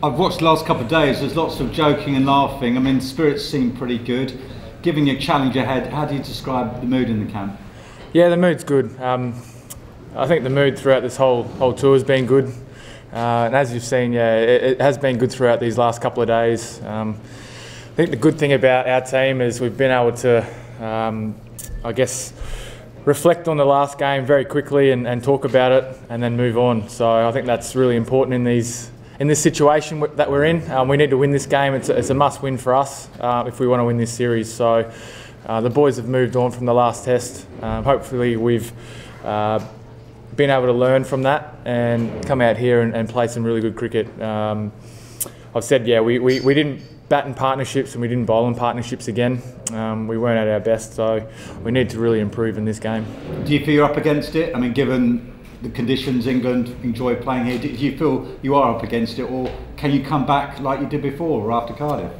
I've watched the last couple of days. There's lots of joking and laughing. I mean, spirits seem pretty good. Giving you a challenge ahead, how do you describe the mood in the camp? Yeah, the mood's good. I think the mood throughout this whole tour has been good. And as you've seen, yeah, it has been good throughout these last couple of days. I think the good thing about our team is we've been able to, I guess, reflect on the last game very quickly and talk about it and then move on. So I think that's really important in this situation that we're in. We need to win this game. It's a must-win for us if we want to win this series. So the boys have moved on from the last test. Hopefully we've been able to learn from that and come out here and play some really good cricket. I've said, yeah, we didn't bat in partnerships and we didn't bowl in partnerships again. We weren't at our best, so we need to really improve in this game. Do you feel you're up against it? I mean, given the conditions England enjoy playing here, do you feel you are up against it, or can you come back like you did before or after Cardiff?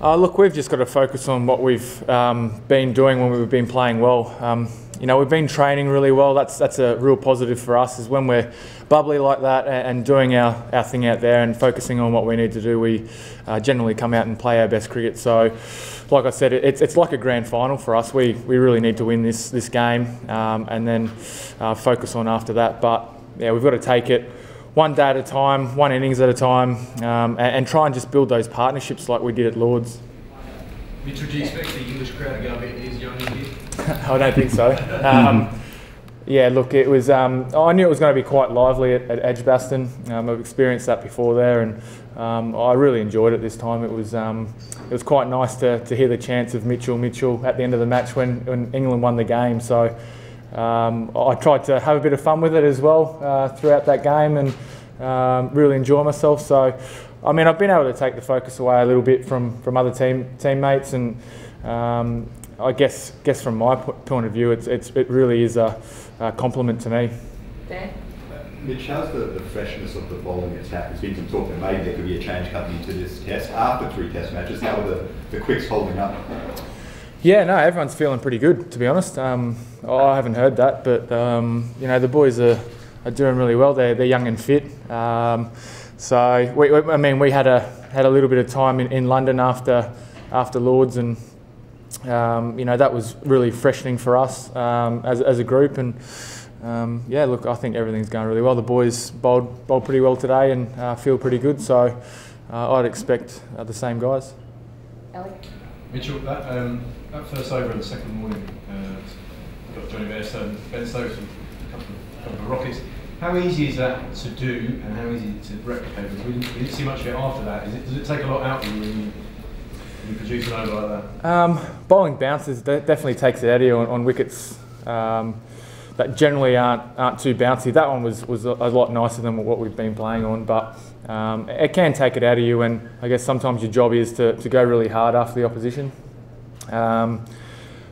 Look, we've just got to focus on what we've been doing when we've been playing well. You know, we've been training really well. That's a real positive for us, is when we're bubbly like that and doing our thing out there and focusing on what we need to do, we generally come out and play our best cricket. So, like I said, it's like a grand final for us. We really need to win this game and then focus on after that. But yeah, we've got to take it one day at a time, one innings at a time, and try and just build those partnerships like we did at Lords. Mitchell, do you expect the English crowd to go a bit easier on you here? I don't think so. Yeah, look, it was. I knew it was going to be quite lively at Edgbaston. I've experienced that before there, and I really enjoyed it this time. It was quite nice to hear the chants of Mitchell at the end of the match when England won the game. So I tried to have a bit of fun with it as well throughout that game and really enjoy myself. So, I mean, I've been able to take the focus away a little bit from other teammates, and I guess from my point of view, it really is a compliment to me. Dan? Mitch, how's the freshness of the bowling attack? There's been some talk that maybe there could be a change coming into this test after 3 test matches. How are the quicks holding up? Yeah, no, everyone's feeling pretty good, to be honest. I haven't heard that, but you know, the boys are doing really well. They're young and fit. So I mean, we had a little bit of time in London after Lords, and you know, that was really freshening for us as a group. And yeah, look, I think everything's going really well. The boys bowled pretty well today and feel pretty good. So I'd expect the same guys. Alec? Mitchell, that first over in the second morning, got Johnny Bairstow, Ben Stokes, a couple of rockets. How easy is that to do, and how easy to replicate? We didn't see much of it after that. Does it take a lot out of you when you produce an over like that? Bowling bounces definitely takes it out of you on wickets that generally aren't too bouncy. That one was a lot nicer than what we've been playing on, but it can take it out of you, and I guess sometimes your job is to go really hard after the opposition.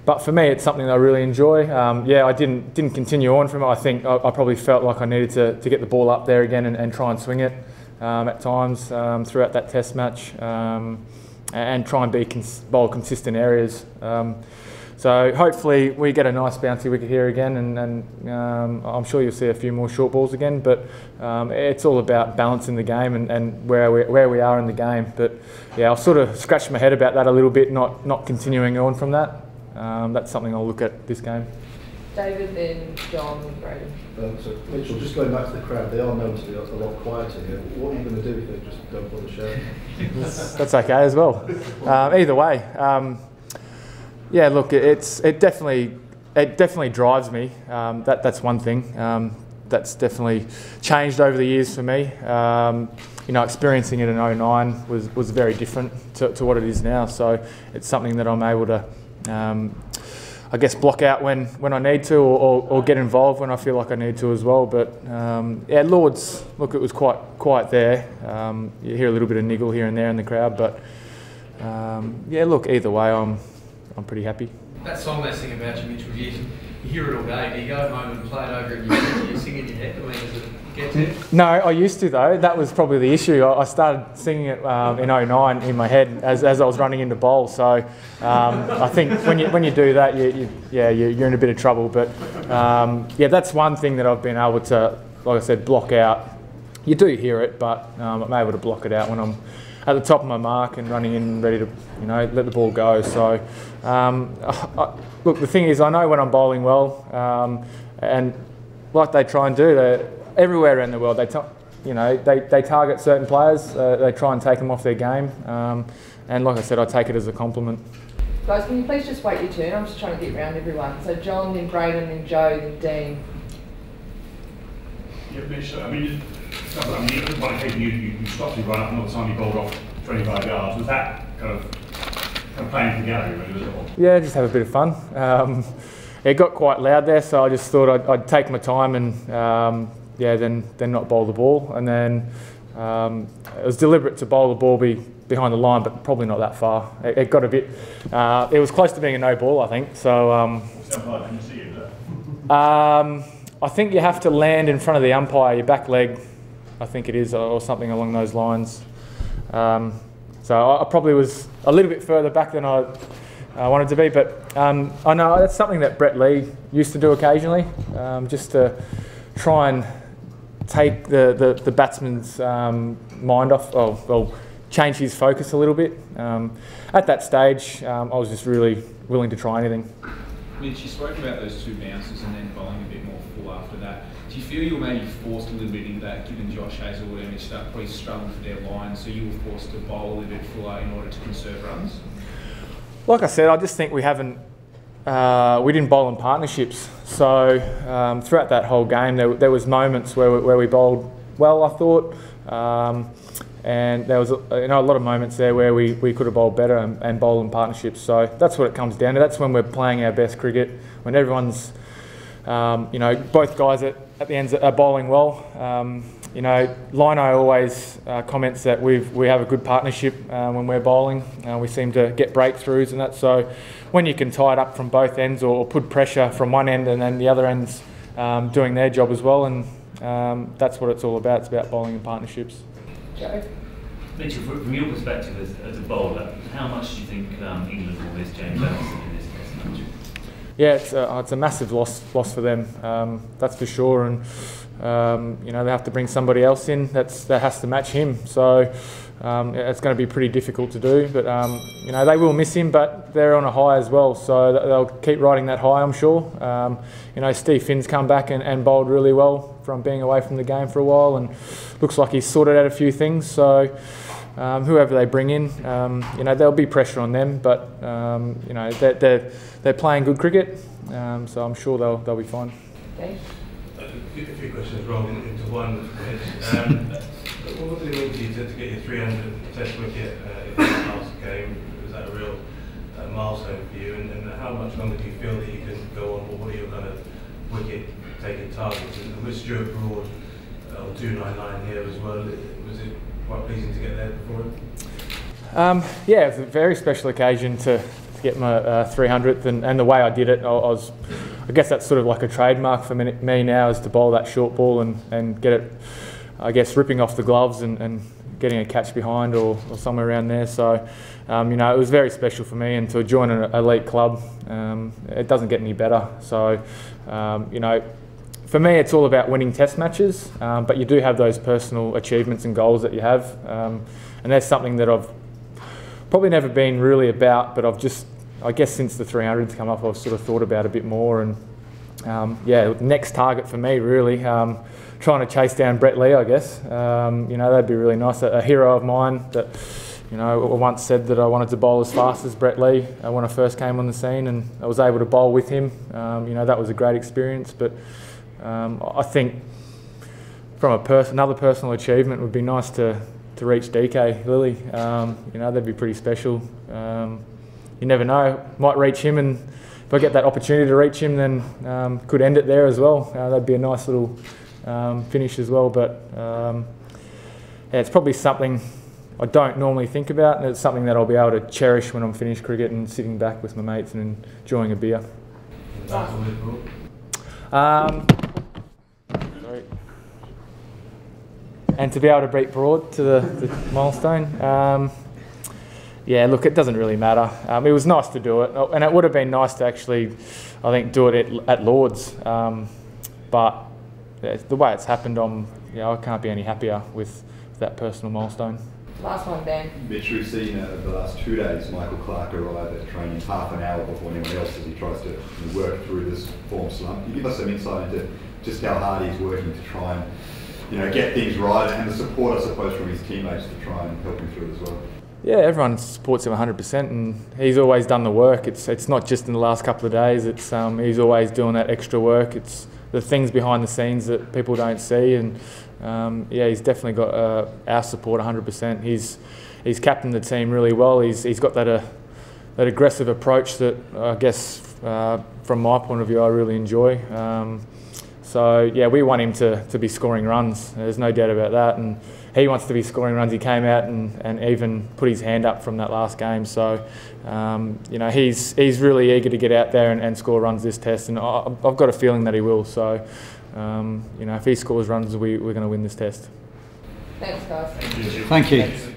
But for me, it's something that I really enjoy. Yeah, I didn't continue on from it. I think I probably felt like I needed to get the ball up there again and try and swing it at times throughout that test match, and try and bowl consistent areas. So hopefully we get a nice bouncy wicket here again, and I'm sure you'll see a few more short balls again. But it's all about balancing the game and where we are in the game. But yeah, I'll sort of scratch my head about that a little bit, not continuing on from that. That's something I'll look at this game. David, then John, and Braden. So Mitchell, just going back to the crowd, they are known to be a lot quieter here. What are you going to do if they just don't bother shouting? That's okay as well. Either way, yeah. Look, it definitely drives me. That's one thing. That's definitely changed over the years for me. You know, experiencing it in '09 was very different to what it is now. So it's something that I'm able to, I guess, block out when I need to, or get involved when I feel like I need to as well. But yeah, Lords, look, it was quite quiet there. You hear a little bit of niggle here and there in the crowd, but yeah, look, either way, I'm pretty happy. That song they sing about you, Mitchell, you hear it all day. Do you go home and play it over and you sing in your head? I mean, does it get to you? No, I used to though. That was probably the issue. I started singing it in '09 in my head as I was running into bowl. So I think when you do that, you're in a bit of trouble. But yeah, that's one thing that I've been able to, like I said, block out you do hear it, but I'm able to block it out when I'm at the top of my mark and running in ready to, you know, let the ball go. So, look, the thing is, I know when I'm bowling well, and like they try and do, they're everywhere around the world, they target certain players, they try and take them off their game, and like I said, I take it as a compliment. Guys, can you please just wait your turn? I'm just trying to get around everyone. So John, then Braden, then Joe, then Dean. Yeah, Mitch, I mean, one occasion you stopped your run up and all the time you bowled off 25 yards. Was that kind of playing for the gallery, really, was it? Or? Yeah, just have a bit of fun. It got quite loud there, so I just thought I'd take my time and then not bowl the ball. And then it was deliberate to bowl the ball behind the line, but probably not that far. It got a bit. It was close to being a no ball, I think. So. Can you see it I think you have to land in front of the umpire, your back leg, I think it is, or something along those lines. So I probably was a little bit further back than I wanted to be, but I know that's something that Brett Lee used to do occasionally, just to try and take the batsman's mind off, well, change his focus a little bit. At that stage, I was just really willing to try anything. Mitch, you spoke about those two bounces and then bowling a bit more full after that. Do you feel you were maybe forced a little bit into that, given Josh Hazlewood and Mitch Starc probably struggled for their line, so you were forced to bowl a little bit fuller in order to conserve runs? Like I said, I just think we didn't bowl in partnerships. So throughout that whole game, there was moments where we bowled well, I thought. And there was a lot of moments there where we could have bowled better and bowled in partnerships. So that's what it comes down to. That's when we're playing our best cricket, when everyone's, both guys at the ends are bowling well. Lino always comments that we have a good partnership when we're bowling. We seem to get breakthroughs and that. So when you can tie it up from both ends or put pressure from one end and then the other end's doing their job as well, and that's what it's all about. It's about bowling in partnerships. Joe? Mitchell, from your perspective as a bowler, how much do you think England will miss James Anderson in this Test match? Yeah, it's a massive loss for them, that's for sure. And they have to bring somebody else in that has to match him. So it's going to be pretty difficult to do. But they will miss him, but they're on a high as well. So they'll keep riding that high, I'm sure. Steve Finn's come back and bowled really well from being away from the game for a while, and looks like he's sorted out a few things. So whoever they bring in, there'll be pressure on them, but they're playing good cricket, so I'm sure they'll be fine. Okay. A few questions rolled into one. What did it mean to you to get your 300 Test wicket in the last game? Was that a real milestone for you? And how much longer do you feel that you can go on? What are your kind of wicket-taking targets? And with Stuart Broad on 299 here as well, was it quite pleasing to get there before him? Yeah, it was a very special occasion to get my 300th, and the way I did it, I guess that's sort of like a trademark for me now, is to bowl that short ball and get it, I guess, ripping off the gloves and getting a catch behind or somewhere around there. So, it was very special for me, and to join an elite club, it doesn't get any better. So, for me, it's all about winning Test matches, but you do have those personal achievements and goals that you have, and that's something that I've probably never been really about, but I've just, I guess since the 300's come up, I've sort of thought about a bit more. And next target for me really, trying to chase down Brett Lee, I guess. That'd be really nice. A hero of mine that, I once said that I wanted to bowl as fast as Brett Lee when I first came on the scene, and I was able to bowl with him. That was a great experience. But I think from another personal achievement would be nice to reach DK Lilly. That'd be pretty special. You never know, might reach him, and if I get that opportunity to reach him, then could end it there as well. That'd be a nice little finish as well. But it's probably something I don't normally think about, and it's something that I'll be able to cherish when I'm finished cricket and sitting back with my mates and enjoying a beer. Sorry. And to be able to beat Broad to the milestone. Yeah, look, it doesn't really matter. It was nice to do it, and it would have been nice to actually, I think, do it at Lord's. But the way it's happened, I'm yeah, I can't be any happier with that personal milestone. Last one, Dan. Mitch, we've seen the last 2 days Michael Clark arrive at training half an hour before anyone else as he tries to work through this form slump. Can you give us some insight into just how hard he's working to try and get things right, and the support, I suppose, from his teammates to try and help him through it as well? Yeah, everyone supports him 100%, and he's always done the work. It's not just in the last couple of days. It's he's always doing that extra work. It's the things behind the scenes that people don't see, and yeah, he's definitely got our support 100%. He's captained the team really well. He's got that aggressive approach that I guess from my point of view I really enjoy. So yeah, we want him to be scoring runs. There's no doubt about that, and he wants to be scoring runs. He came out and even put his hand up from that last game. So he's really eager to get out there and score runs this test, and I've got a feeling that he will. So if he scores runs, we're going to win this test. Thanks, guys. Thank you.